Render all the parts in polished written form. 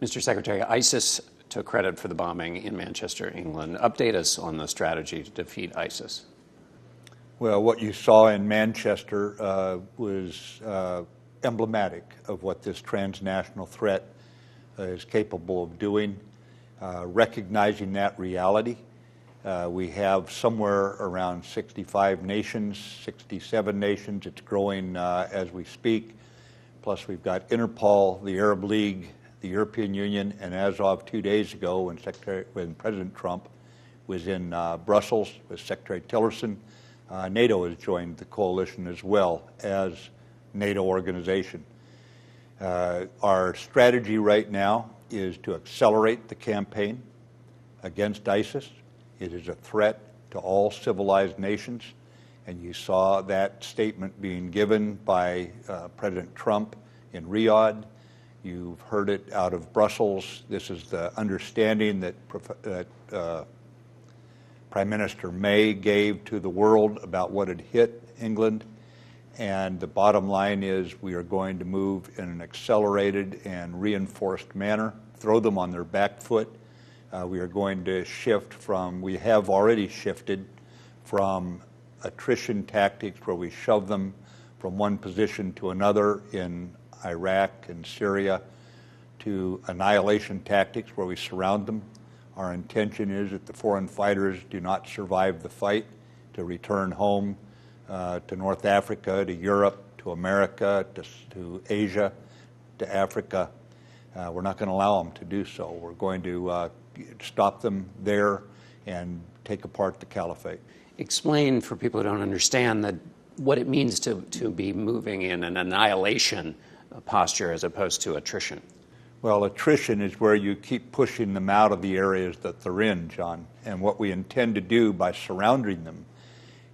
Mr. Secretary, ISIS took credit for the bombing in Manchester, England. Update us on the strategy to defeat ISIS. Well, what you saw in Manchester was emblematic of what this transnational threat is capable of doing. Recognizing that reality, we have somewhere around 65 nations, 67 nations. It's growing as we speak. Plus, we've got Interpol, the Arab League, the European Union, and as of 2 days ago, when President Trump was in Brussels with Secretary Tillerson, NATO has joined the coalition as well as NATO organization. Our strategy right now is to accelerate the campaign against ISIS. It is a threat to all civilized nations, and you saw that statement being given by President Trump in Riyadh. You've heard it out of Brussels. This is the understanding that Prime Minister May gave to the world about what had hit England. And the bottom line is we are going to move in an accelerated and reinforced manner, throw them on their back foot. We are going to shift from, we have already shifted from attrition tactics where we shove them from one position to another in Iraq and Syria to annihilation tactics where we surround them. Our intention is that the foreign fighters do not survive the fight to return home to North Africa, to Europe, to America, to Asia, to Africa. We're not going to allow them to do so. We're going to stop them there and take apart the caliphate. Explain for people who don't understand what it means to be moving in an annihilation posture as opposed to attrition. Well, attrition is where you keep pushing them out of the areas that they're in, John. And what we intend to do by surrounding them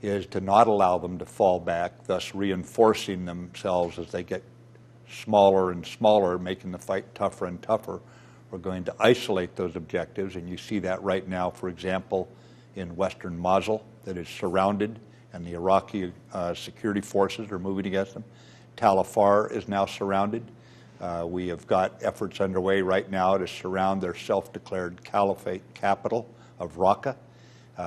is to not allow them to fall back, thus reinforcing themselves as they get smaller and smaller, making the fight tougher and tougher. We're going to isolate those objectives, and you see that right now, for example, in western Mosul that is surrounded, and the Iraqi security forces are moving against them. Tal Afar is now surrounded. We have got efforts underway right now to surround their self-declared caliphate capital of Raqqa.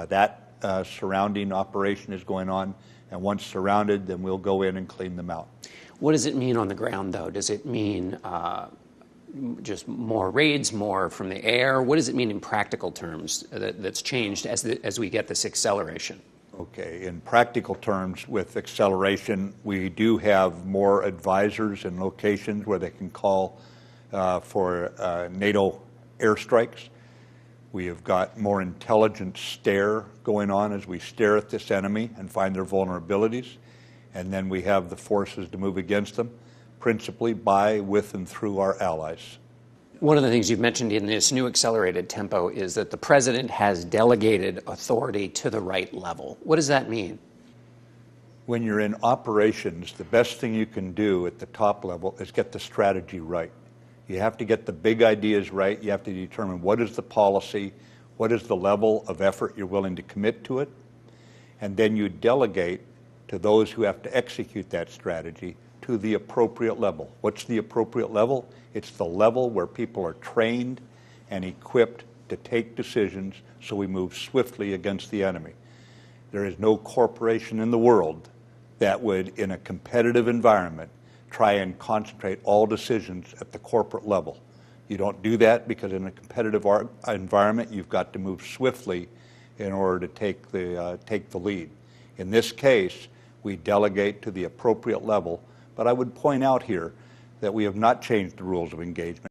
That surrounding operation is going on, and once surrounded, then we'll go in and clean them out. What does it mean on the ground, though? Does it mean just more raids, more from the air? What does it mean in practical terms that's changed as we get this acceleration? Okay, in practical terms, with acceleration, we do have more advisors in locations where they can call for NATO airstrikes. We have got more intelligent stare going on as we stare at this enemy and find their vulnerabilities. And then we have the forces to move against them, principally by, with, and through our allies. One of the things you've mentioned in this new accelerated tempo is that the president has delegated authority to the right level. What does that mean? When you're in operations, the best thing you can do at the top level is get the strategy right. You have to get the big ideas right. You have to determine what is the policy, what is the level of effort you're willing to commit to it, and then you delegate to those who have to execute that strategy to the appropriate level. What's the appropriate level? It's the level where people are trained and equipped to take decisions so we move swiftly against the enemy. There is no corporation in the world that would, in a competitive environment, try and concentrate all decisions at the corporate level. You don't do that because in a competitive environment, you've got to move swiftly in order to take the lead. In this case, we delegate to the appropriate level, but I would point out here that we have not changed the rules of engagement.